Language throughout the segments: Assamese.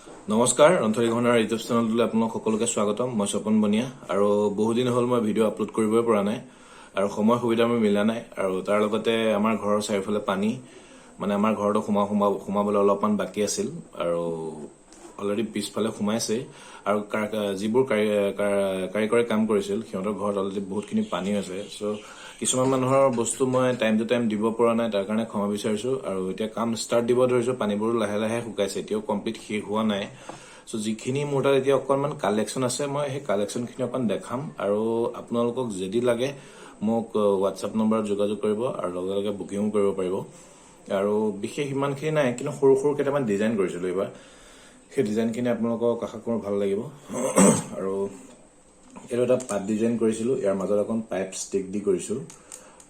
নমস্কাৰ ৰন্থলী গহনাৰ ইউটিউব চেনেলটোলৈ আপোনালোক সকলোকে স্বাগতম মই স্বপন বনিয়া আৰু বহুদিন হ'ল মই ভিডিঅ' আপলোড কৰিবই পৰা নাই আৰু সময় সুবিধা মই মিলা নাই আৰু তাৰ লগতে আমাৰ ঘৰৰ চাৰিওফালে পানী মানে আমাৰ ঘৰটো সোমাবলৈ অলপমান বাকী আছিল আৰু অলৰেডি পিছফালে সোমাইছে আৰু যিবোৰ কাৰিকৰে কাম কৰিছিল সিহঁতৰ ঘৰত অলৰেডি বহুতখিনি পানী আছে সো কিছুমান মানুহৰ বস্তু মই টাইম টু টাইম দিব পৰা নাই তাৰ কাৰণে ক্ষমা বিচাৰিছো আৰু এতিয়া কাম ষ্টাৰ্ট দিব ধৰিছো পানীবোৰ লাহে লাহে শুকাইছে এতিয়াও কমপ্লিট শেষ হোৱা নাই সো যিখিনি মোৰ তাত এতিয়া অকণমান কালেকশ্যন আছে মই সেই কালেকশ্যনখিনি অকণ দেখাম আৰু আপোনালোকক যদি লাগে মোক হোৱাটছআপ নম্বৰত যোগাযোগ কৰিব আৰু লগে লগে বুকিং কৰিব পাৰিব আৰু বিশেষ ইমানখিনি নাই কিন্তু সৰু সৰু কেইটামান ডিজাইন কৰিছিলো এইবাৰ সেই ডিজাইনখিনি আপোনালোকক আশা কৰোঁ ভাল লাগিব আৰু এইটো এটা পাত ডিজাইন কৰিছিলো ইয়াৰ মাজত এখন পাইপ ষ্টিক দি কৰিছো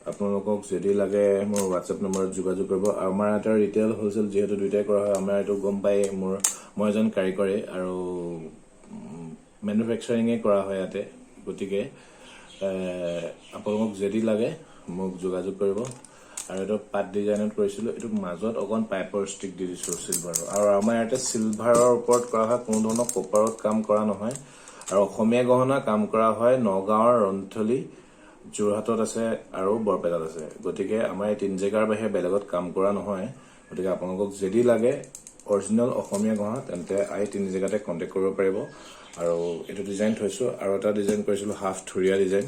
আপোনালোকক যদি লাগে মোৰ হোৱাটছআপ নম্বৰত যোগাযোগ কৰিব আৰু আমাৰ এটা ৰিটেইল হোলচেল যিহেতু দুইটাই কৰা হয় আমাৰ এইটো গম পাই মই এজন কাৰিকৰে আৰু মেনুফেকচাৰিঙে কৰা হয় ইয়াতে গতিকে আপোনালোকক যদি লাগে মোক যোগাযোগ কৰিব আৰু এইটো পাত ডিজাইনত কৰিছিলো এইটো মাজত অকণ পাইপৰ ষ্টিক দি দিছো চিলভাৰৰ আৰু আমাৰ ইয়াতে চিলভাৰৰ ওপৰত কৰা হয় কোনো ধৰণৰ কপাৰত কাম কৰা নহয় আৰু অসমীয়া গহনা কাম কৰা হয় নগাঁৱৰ ৰন্থলী যোৰহাটত আছে আৰু বৰপেটাত আছে গতিকে আমাৰ এই তিন জেগাৰ বাহিৰে বেলেগত কাম কৰা নহয় গতিকে আপোনালোকক যদি লাগে অৰিজিনেল অসমীয়া গহনা তেন্তে এই তিনি জেগাতে কণ্টেক্ট কৰিব পাৰিব আৰু এইটো ডিজাইন থৈছো আৰু এটা ডিজাইন কৰিছিলো হাফ থুৰীয়া ডিজাইন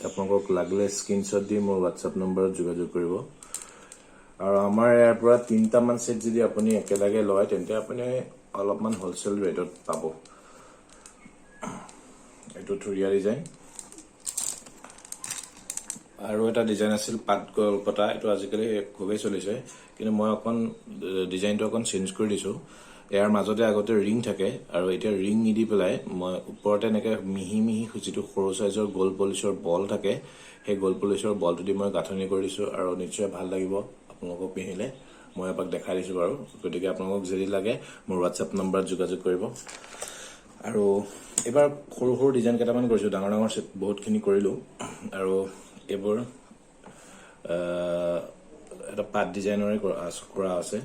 আপোনালোকক লাগিলে স্ক্ৰীনশ্বট দি মোৰ হোৱাটছআপ নম্বৰত যোগাযোগ কৰিব আৰু আমাৰ ইয়াৰ পৰা 3টামান সেট যদি আপুনি একেলগে লয় তেন্তে আপুনি অলপমান হোলসেল ৰেটত পাব এইটো থুৰীয়া ডিজাইন আৰু এটা ডিজাইন আছিল পাত গলপতা এইটো আজিকালি খুবেই চলিছে কিন্তু মই অকণ ডিজাইনটো অকণ চেঞ্জ কৰি দিছো ইয়াৰ মাজতে আগতে ৰিং থাকে আৰু এতিয়া ৰিং নিদি পেলাই মই ওপৰতে এনেকে মিহি মিহি যিটো সৰু সাইজৰ গোল পলিচৰ বল থাকে সেই গোল পলিচৰ বলটো দি মই গাঁথনি কৰি দিছো আৰু নিশ্চয় ভাল লাগিব আপোনালোকক পিন্ধিলে মই এপাক দেখাই দিছো বাৰু গতিকে আপোনালোকক যদি লাগে মোৰ হোৱাটছআপ নম্বৰত যোগাযোগ কৰিব আৰু এবাৰ সৰু সৰু ডিজাইন কেইটামান কৰিছো ডাঙৰ ডাঙৰ সেট বহুতখিনি কৰিলো আৰু এইবোৰ এটা পাত ডিজাইনৰে কৰা আছে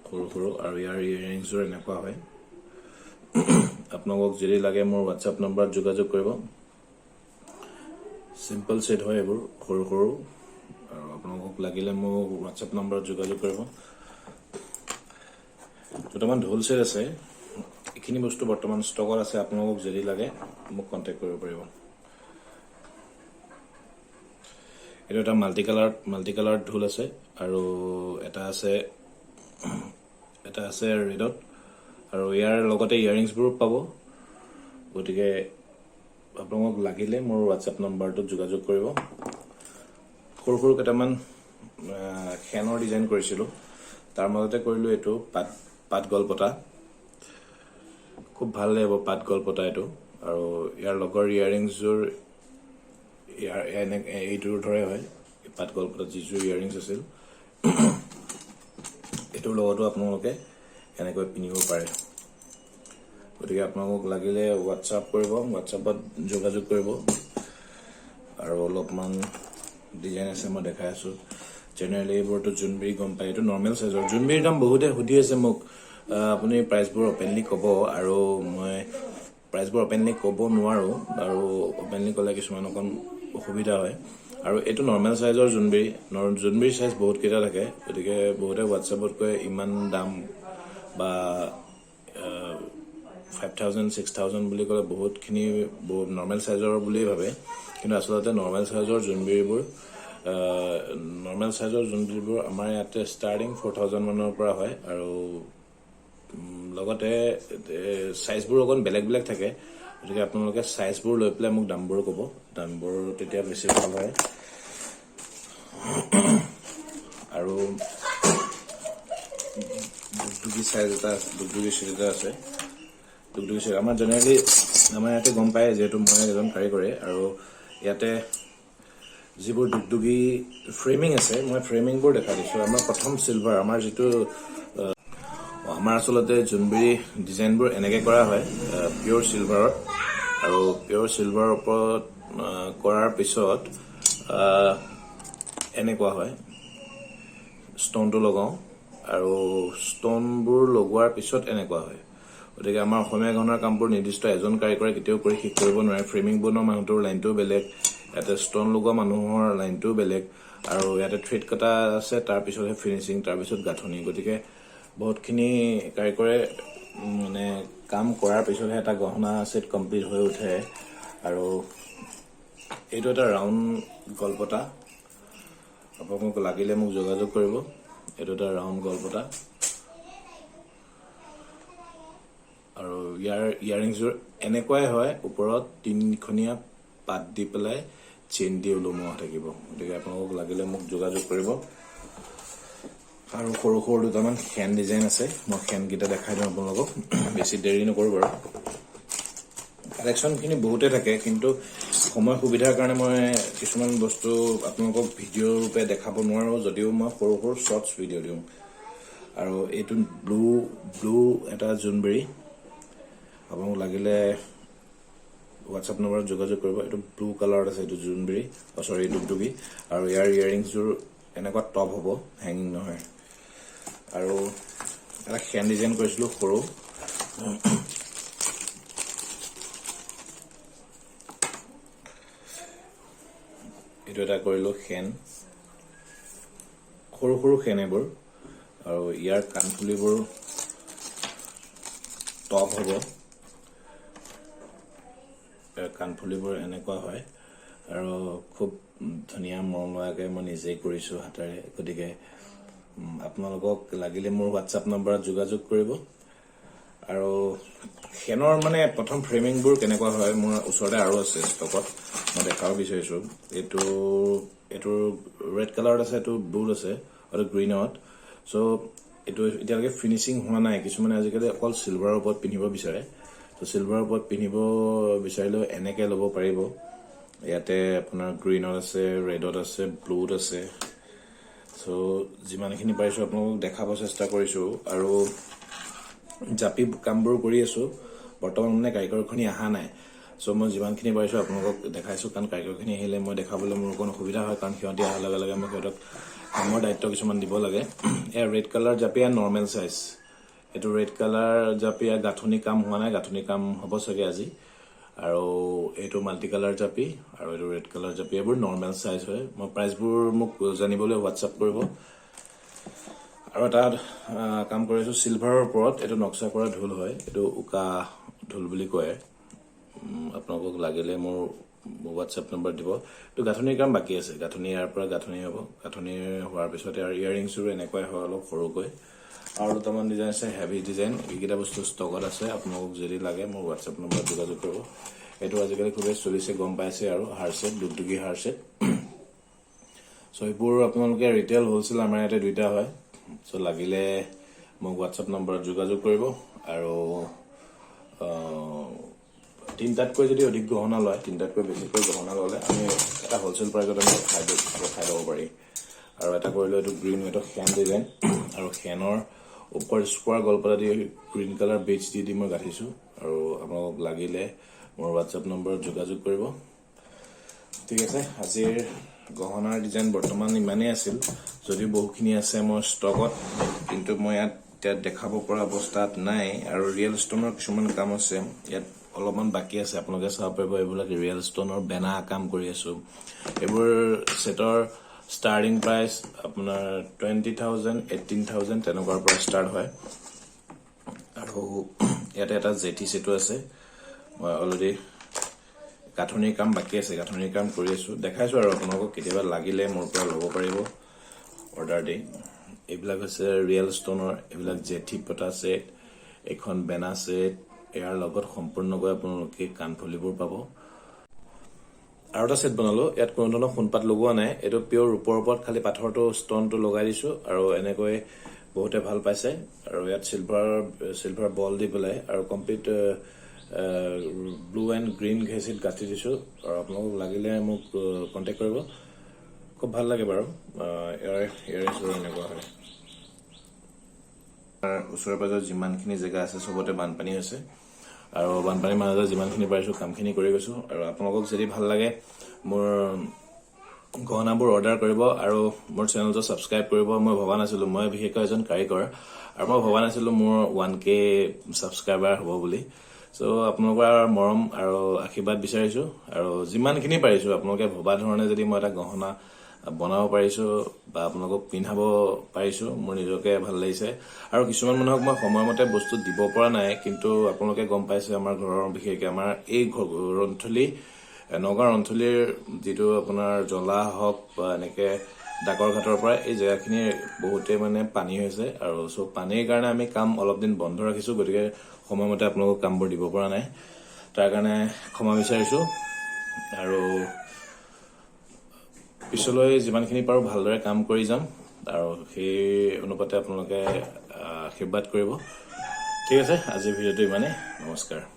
সৰু সৰু আৰু ইয়াৰ ইয়েৰিংছৰ এনেকুৱা হয় আপোনালোকক যদি লাগে মোৰ হোৱাটছআপ নম্বৰত যোগাযোগ কৰিব সিম্পল সেট হয় এইবোৰ সৰু সৰু আৰু আপোনালোকক লাগিলে মোৰ হোৱাটছআপ নম্বৰত যোগাযোগ কৰিব দুটামান ঢোল সেট আছে এইখিনি বস্তু বৰ্তমান ষ্টকত আছে আপোনালোকক যদি লাগে মোক কণ্টেক্ট কৰিব পাৰিব এটা এটা মাল্টি কালাৰ ঢোল আছে আৰু এটা আছে ৰেডত আৰু ইয়াৰ লগতে ইয়াৰিংছবোৰ পাব গতিকে আপোনালোকক লাগিলে মোৰ হোৱাটছআপ নম্বৰটোত যোগাযোগ কৰিব সৰু সৰু কেইটামান খেনৰ ডিজাইন কৰিছিলো তাৰ মাজতে কৰিলো এইটো পাত গলপতা খুব ভাল লাগিব পাত গলপতা এইটো আৰু ইয়াৰ লগৰ ইয়াৰিংছৰ এইটোৰ ধৰে হয় পাত গলপতাত যিযোৰ ইয়াৰিংছ আছিল এইটোৰ লগতো আপোনালোকে এনেকৈ পিন্ধিব পাৰে গতিকে আপোনালোকক লাগিলে হোৱাটছআপ কৰিব হোৱাটছআপত যোগাযোগ কৰিব আৰু অলপমান ডিজাইন আছে মই দেখাই আছো জেনেৰেলি এইবোৰতো জোনবিৰি গম পায় এইটো নৰ্মেল সাইজৰ জোনবিৰিৰ দাম বহুতে সুধি আছে মোক আপুনি প্ৰাইচবোৰ অপেনলি ক'ব আৰু মই প্ৰাইচবোৰ অপেনলি ক'ব নোৱাৰো আৰু অপেনলি ক'লে কিছুমান অকণ অসুবিধা হয় আৰু এইটো নৰ্মেল সাইজৰ জোনবিৰি সাইজ বহুত কেইটা থাকে গতিকে বহুতে হোৱাটছআপত কয় ইমান দাম বা 5000 6000 বুলি ক'লে বহুতখিনি নৰ্মেল সাইজৰ বুলি ভাবে কিন্তু আচলতে নৰ্মেল সাইজৰ জোনবিৰিবোৰ আমাৰ ইয়াতে ষ্টাৰ্টিং 4000 মানৰ পৰা হয় আৰু লগতে সাইজবোৰ অকণ বেলেগ বেলেগ থাকে গতিকে আপোনালোকে সাইজবোৰ লৈ পেলাই মোক দামবোৰ ক'ব দামবোৰ তেতিয়া বেছি ভাল হয় আৰু দুগদুগী সাইজ এটা দুগদুগী সেট এটা আছে দুগদুগী সেট আমাৰ জেনেৰেলি আমাৰ ইয়াতে গম পায় যিহেতু মই এজন কাৰিকৰে আৰু ইয়াতে যিবোৰ দুগদুগী ফ্ৰেমিং আছে মই ফ্ৰেমিংবোৰ দেখাই দিছো আমাৰ প্ৰথম চিলভাৰ আমাৰ যিটো আমাৰ আচলতে জোনবিৰি ডিজাইনবোৰ এনেকৈ কৰা হয় পিয়ৰ চিলভাৰত আৰু পিয়ৰ চিলভাৰৰ ওপৰত কৰাৰ পিছত এনেকুৱা হয় ষ্টনটো লগাও আৰু ষ্টনবোৰ লগোৱা লগোৱাৰ পিছত এনেকুৱা হয় গতিকে আমাৰ অসমীয়া গহনাৰ কামবোৰ নিৰ্দিষ্ট এজন কাৰিকৰে কেতিয়াও কৰি শেষ কৰিব নোৱাৰে ফ্ৰেমিং বনোৱা মানুহটোৰ লাইনটোও বেলেগ ইয়াতে ষ্টন লগোৱা মানুহৰ লাইনটোও বেলেগ আৰু ইয়াতে থ্ৰেড কটা আছে তাৰ পিছতহে ফিনিচিং তাৰ পিছত গাঁথনি গতিকে বহুতখিনি কাৰিকৰে মানে কাম কৰাৰ পিছতহে এটা গহনা সেট কমপ্লিট হৈ উঠে আৰু এইটো এটা ৰাউণ্ড গলপতা আপোনাক লাগিলে মোক যোগাযোগ কৰিব এইটো এটা ৰাউণ্ড গলপতা আৰু ইয়াৰিংছৰ এনেকুৱাই হয় ওপৰত তিনিখনীয়া পাত দি পেলাই চেইন দি ওলোমোৱা থাকিব গতিকে আপোনালোকক লাগিলে মোক যোগাযোগ কৰিব আৰু সৰু সৰু দুটামান খেন ডিজাইন আছে মই খেনকেইটা দেখাই দিওঁ আপোনালোকক বেছি দেৰি নকৰোঁ বাৰু কালেকশ্যনখিনি বহুতে থাকে কিন্তু সময় সুবিধাৰ কাৰণে মই কিছুমান বস্তু আপোনালোকক ভিডিঅ' ৰূপে দেখাব নোৱাৰোঁ যদিও মই সৰু সৰু শ্বৰ্টছ ভিডিঅ' দিওঁ আৰু এইটো ব্লু এটা জোনবেৰী আপোনালোক লাগিলে হোৱাটছআপ নম্বৰত যোগাযোগ কৰিব এইটো ব্লু কালাৰত আছে এইটো জোনবেৰী চৰি ডুগডুগি আৰু ইয়াৰ ইয়াৰিংছযোৰ এনেকুৱা টপ হ'ব হেঙিং নহয় আৰু এটা খেন ডিজাইন কৰিছিলোঁ সৰু এইটো এটা কৰিলোঁ খেন সৰু সৰু খেন এইবোৰ আৰু ইয়াৰ কাণফুলিবোৰ টপ হ'ব কাণফুলিবোৰ এনেকুৱা হয় আৰু খুব ধুনীয়া মৰম লগাকৈ মই নিজেই কৰিছোঁ হাতেৰে গতিকে আপোনালোকক লাগিলে মোৰ হোৱাটছআপ নম্বৰত যোগাযোগ কৰিব আৰু খেনৰ মানে প্ৰথম ফ্ৰেমিংবোৰ কেনেকুৱা হয় মোৰ ওচৰতে আৰু আছে ষ্টকত মই দেখাব বিচাৰিছোঁ এইটো ৰেড কালাৰত আছে এইটো ব্লুত আছে আৰু গ্ৰীণত চ' এইটো এতিয়ালৈকে ফিনিচিং হোৱা নাই কিছুমানে আজিকালি অকল চিলভাৰৰ ওপৰত পিন্ধিব বিচাৰে ত' চিলভাৰৰ ওপৰত পিন্ধিব বিচাৰিলেও এনেকৈ ল'ব পাৰিব ইয়াতে আপোনাৰ গ্ৰীণত আছে ৰেডত আছে ব্লুত আছে চ' যিমানখিনি পাৰিছোঁ আপোনালোকক দেখাব চেষ্টা কৰিছোঁ আৰু জাপি কামবোৰ কৰি আছোঁ বৰ্তমান মানে কাৰিকৰখিনি অহা নাই চ' মই যিমানখিনি পাৰিছোঁ আপোনালোকক দেখাইছোঁ কাৰণ কাৰিকৰখিনি আহিলে মই দেখাবলৈ মোৰ অকণ অসুবিধা হয় কাৰণ সিহঁতি অহাৰ লগে লগে মই সিহঁতক কামৰ দায়িত্ব কিছুমান দিব লাগে এয়া ৰেড কালাৰ জাপি নৰ্মেল চাইজ এইটো ৰেড কালাৰ জাপি গাঁথনি কাম হোৱা নাই গাঁথনি কাম হ'ব চাগে আজি আৰু এইটো মাল্টি কালাৰ জাপি আৰু এইটো ৰেড কালাৰ জাপি এইবোৰ নৰ্মেল চাইজ হয় মই প্ৰাইচবোৰ মোক জানিবলৈ হোৱাটছআপ কৰিব আৰু এটা কাম কৰিছোঁ চিলভাৰৰ ওপৰত এইটো নক্সা কৰা ঢোল হয় এইটো উকা ঢোল বুলি কয় আপোনালোকক লাগিলে মোৰ হোৱাটছআপ নম্বৰ দিব এইটো গাঁথনিৰ কাম বাকী আছে গাঁথনি ইয়াৰ পৰা গাঁথনি হ'ব গাঁথনি হোৱাৰ পিছতে আৰু ইয়াৰিংছৰো এনেকুৱাই হয় অলপ সৰুকৈ আৰু দুটামান ডিজাইন আছে হেভি ডিজাইন এইকেইটা বস্তু ষ্টকত আছে আপোনালোকক যদি লাগে মোৰ হোৱাটছআপ নম্বৰত যোগাযোগ কৰিব এইটো আজিকালি খুবেই চলিছে গম পাইছে আৰু হাৰছেট ডুগডুগি হাৰছেট চ' এইবোৰ আপোনালোকে ৰিটেইল হোলচেল আমাৰ ইয়াতে দুইটা হয় চ' লাগিলে মোক হোৱাটছআপ নম্বৰত যোগাযোগ কৰিব আৰু তিনিটাতকৈ যদি অধিক গহনা লয় তিনিটাতকৈ বেছিকৈ গহনা ল'লে আমি এটা হোলচেল প্ৰাইজত আমি ৰখাই ল'ব পাৰি আৰু এটা কৰিলোঁ এইটো গ্ৰীণ এইটো খেন ডিজাইন আৰু খেনৰ ওপৰ স্কোৱাৰ গলপতা দি গ্ৰীণ কালাৰ বেজ দি মই গাঁঠিছোঁ আৰু আপোনালোকক লাগিলে মোৰ হোৱাটছআপ নম্বৰত যোগাযোগ কৰিব ঠিক আছে আজিৰ গহনাৰ ডিজাইন বৰ্তমান ইমানেই আছিল যদিও বহুখিনি আছে মোৰ ষ্টকত কিন্তু মই ইয়াত দেখাব পৰা অৱস্থাত নাই আৰু ৰিয়েল ষ্টনৰ কিছুমান কাম আছে ইয়াত অলপমান বাকী আছে আপোনালোকে চাব পাৰিব এইবিলাক ৰিয়েল ষ্টনৰ বেনা কাম কৰি আছোঁ এইবোৰ ছেটৰ ষ্টাৰ্টিং প্ৰাইচ আপোনাৰ 20,000 18,000 তেনেকুৱাৰ পৰা ষ্টাৰ্ট হয় আৰু ইয়াতে এটা জেঠি ছেটো আছে মই অলৰেডি গাঁথনিৰ কাম বাকী আছে গাঁথনিৰ কাম কৰি আছোঁ দেখাইছোঁ আৰু আপোনালোকক কেতিয়াবা লাগিলে মোৰ পৰা ল'ব পাৰিব অৰ্ডাৰ দি এইবিলাক হৈছে ৰিয়েল ষ্টনৰ এইবিলাক জেঠি পতা ছেট এখন বেনা ছেট ইয়াৰ লগত সম্পূৰ্ণকৈ আপোনালোকে কাণফুলিবোৰ পাব আৰু এটা ছেট বনালোঁ ইয়াত কোনো ধৰণৰ সোণপাত লগোৱা নাই এইটো পিয়ৰ ৰূপৰ ওপৰত খালি পাথৰটো ষ্টনটো লগাই দিছোঁ আৰু এনেকৈ বহুতে ভাল পাইছে আৰু ইয়াত চিলভাৰ বল দি পেলাই আৰু কমপ্লিট ব্লু এণ্ড গ্ৰীণ ঘেঁচিত গাঁঠি দিছোঁ আৰু আপোনালোকক লাগিলে মোক কণ্টেক্ট কৰিব খুব ভাল লাগে বাৰু ইয়াৰিংছবোৰ এনেকুৱা হয় ওচৰে পাজৰে যিমানখিনি জেগা আছে চবতে বানপানী হৈছে আৰু বানপানীৰ মাজতে যিমানখিনি পাৰিছোঁ কামখিনি কৰি গৈছোঁ আৰু আপোনালোকক যদি ভাল লাগে মোৰ গহনাবোৰ অৰ্ডাৰ কৰিব আৰু মোৰ চেনেলটো ছাবস্ক্ৰাইব কৰিব। মই ভবা নাছিলো, মই বিশেষকৈ এজন কাৰিকৰ আৰু মই ভবা নাছিলো মোৰ 1K ছাবস্ক্ৰাইবাৰ হ'ব বুলি। চ' আপোনালোকৰ মৰম আৰু আশীৰ্বাদ বিচাৰিছো আৰু যিমানখিনি পাৰিছো আপোনালোকে ভবা ধৰণে যদি মই এটা গহনা বনাব পাৰিছো বা আপোনালোকক পিন্ধাব পাৰিছো, মোৰ নিজকে ভাল লাগিছে। আৰু কিছুমান মানুহক মই সময়মতে বস্তু দিব পৰা নাই, কিন্তু আপোনালোকে গম পাইছে আমাৰ ঘৰৰ বিশেষকৈ আমাৰ এই ৰন্থলী নগাঁও ৰন্থলীৰ যিটো আপোনাৰ জলা হওক বা এনেকে ডাকৰ ঘাটৰ পৰা এই জেগাখিনি বহুতে মানে পানী হৈছে আৰু চ' পানীৰ কাৰণে আমি কাম অলপ দিন বন্ধ ৰাখিছো। গতিকে সময়মতে আপোনালোকক কামবোৰ দিব পৰা নাই, তাৰ কাৰণে ক্ষমা বিচাৰিছো আৰু পিছলৈ যিমানখিনি পাৰো ভালদৰে কাম কৰি যাম আৰু সেই অনুপাতে আপোনালোকে আশীৰ্বাদ কৰিব। ঠিক আছে, আজিৰ ভিডিঅ'টো ইমানেই। নমস্কাৰ।